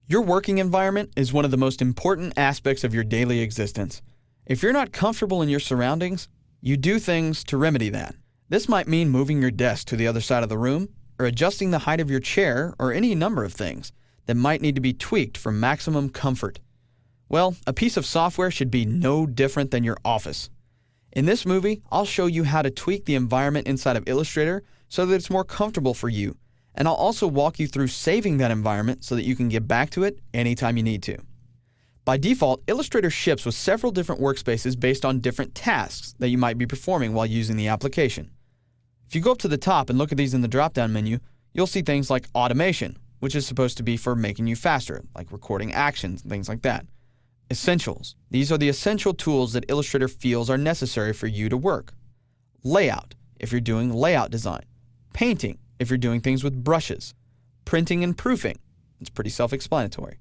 Your working environment is one of the most important aspects of your daily existence. If you're not comfortable in your surroundings, you do things to remedy that. This might mean moving your desk to the other side of the room, or adjusting the height of your chair, or any number of things that might need to be tweaked for maximum comfort. Well, a piece of software should be no different than your office. In this movie, I'll show you how to tweak the environment inside of Illustrator so that it's more comfortable for you, and I'll also walk you through saving that environment so that you can get back to it anytime you need to. By default, Illustrator ships with several different workspaces based on different tasks that you might be performing while using the application. If you go up to the top and look at these in the drop-down menu, you'll see things like automation, which is supposed to be for making you faster, like recording actions and things like that. Essentials. These are the essential tools that Illustrator feels are necessary for you to work. Layout, if you're doing layout design. Painting, if you're doing things with brushes. Printing and proofing. It's pretty self-explanatory.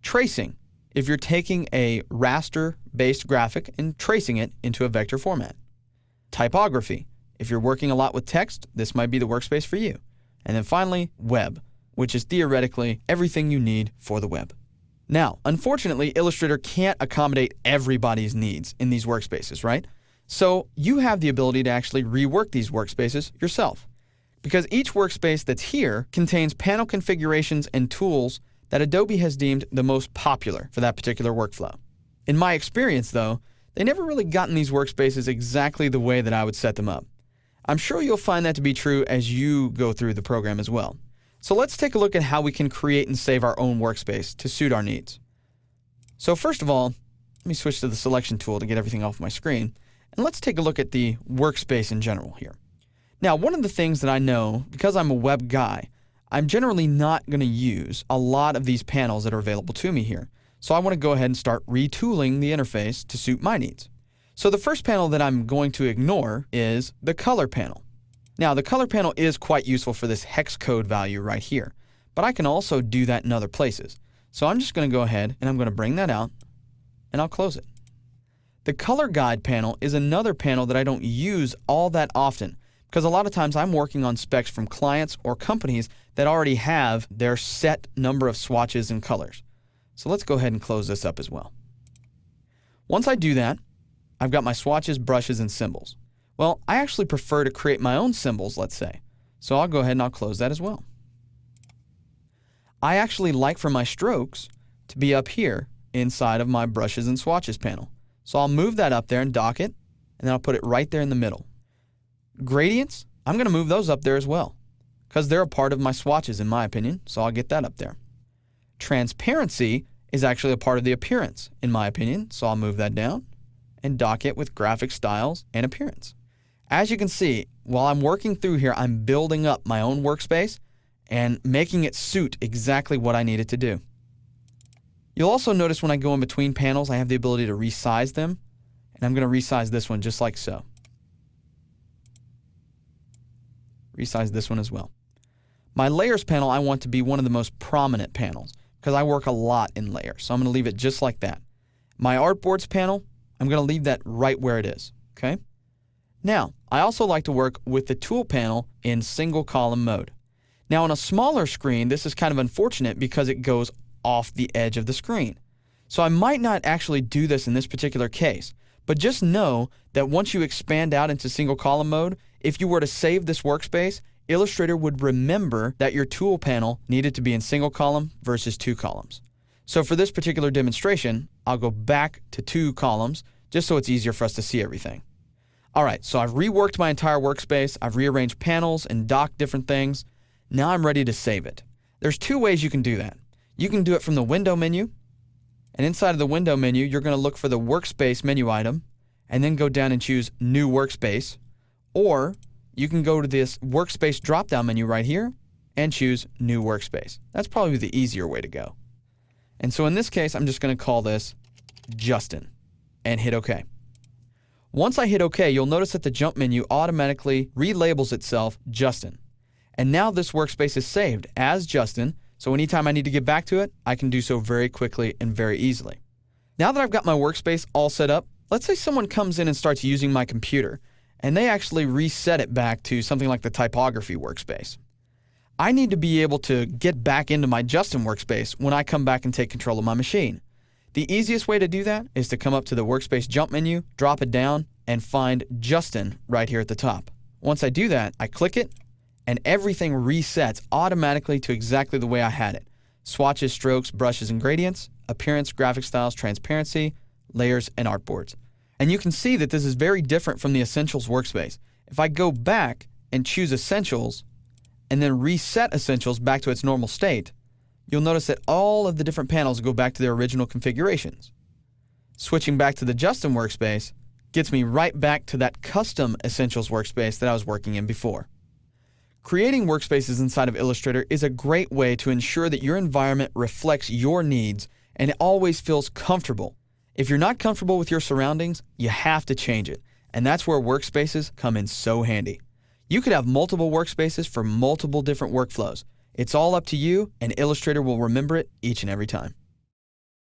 Tracing, if you're taking a raster-based graphic and tracing it into a vector format. Typography, if you're working a lot with text, this might be the workspace for you. And then finally, web, which is theoretically everything you need for the web. Now, unfortunately, Illustrator can't accommodate everybody's needs in these workspaces, right? So you have the ability to actually rework these workspaces yourself, because each workspace that's here contains panel configurations and tools that Adobe has deemed the most popular for that particular workflow. In my experience, though, they never really gotten these workspaces exactly the way that I would set them up. I'm sure you'll find that to be true as you go through the program as well. So let's take a look at how we can create and save our own workspace to suit our needs. So first of all, let me switch to the selection tool to get everything off my screen, and let's take a look at the workspace in general here. Now, one of the things that I know, because I'm a web guy, I'm generally not going to use a lot of these panels that are available to me here. So I want to go ahead and start retooling the interface to suit my needs. So the first panel that I'm going to ignore is the color panel. Now, the color panel is quite useful for this hex code value right here, but I can also do that in other places. So I'm just going to go ahead and I'm going to bring that out and I'll close it. The color guide panel is another panel that I don't use all that often because a lot of times I'm working on specs from clients or companies that already have their set number of swatches and colors. So let's go ahead and close this up as well. Once I do that, I've got my swatches, brushes, and symbols. Well, I actually prefer to create my own symbols, let's say. So I'll go ahead and I'll close that as well. I actually like for my strokes to be up here inside of my brushes and swatches panel. So I'll move that up there and dock it, and then I'll put it right there in the middle. Gradients, I'm going to move those up there as well because they're a part of my swatches in my opinion, so I'll get that up there. Transparency is actually a part of the appearance in my opinion, so I'll move that down and dock it with graphic styles and appearance. As you can see, while I'm working through here, I'm building up my own workspace and making it suit exactly what I need it to do. You'll also notice when I go in between panels, I have the ability to resize them, and I'm going to resize this one just like so. Resize this one as well. My layers panel, I want to be one of the most prominent panels because I work a lot in layers, so I'm going to leave it just like that. My artboards panel, I'm going to leave that right where it is, okay? Now, I also like to work with the tool panel in single column mode. Now, on a smaller screen, this is kind of unfortunate because it goes off the edge of the screen. So I might not actually do this in this particular case, but just know that once you expand out into single column mode, if you were to save this workspace, Illustrator would remember that your tool panel needed to be in single column versus 2 columns. So for this particular demonstration, I'll go back to 2 columns just so it's easier for us to see everything. All right, so I've reworked my entire workspace. I've rearranged panels and docked different things. Now I'm ready to save it. There's 2 ways you can do that. You can do it from the window menu, and inside of the window menu, you're going to look for the workspace menu item and then go down and choose new workspace, or you can go to this workspace drop-down menu right here and choose new workspace. That's probably the easier way to go. And so in this case, I'm just going to call this Justin and hit OK. Once I hit OK, you'll notice that the jump menu automatically relabels itself Justin. And now this workspace is saved as Justin, so anytime I need to get back to it, I can do so very quickly and very easily. Now that I've got my workspace all set up, let's say someone comes in and starts using my computer, and they actually reset it back to something like the typography workspace. I need to be able to get back into my Justin workspace when I come back and take control of my machine. The easiest way to do that is to come up to the Workspace Jump menu, drop it down, and find Justin right here at the top. Once I do that, I click it, and everything resets automatically to exactly the way I had it. Swatches, strokes, brushes, and gradients, appearance, graphic styles, transparency, layers, and artboards. And you can see that this is very different from the Essentials workspace. If I go back and choose Essentials, and then reset Essentials back to its normal state, you'll notice that all of the different panels go back to their original configurations. Switching back to the Justin workspace gets me right back to that custom Essentials workspace that I was working in before. Creating workspaces inside of Illustrator is a great way to ensure that your environment reflects your needs and it always feels comfortable. If you're not comfortable with your surroundings, you have to change it, and that's where workspaces come in so handy. You could have multiple workspaces for multiple different workflows. It's all up to you, and Illustrator will remember it each and every time.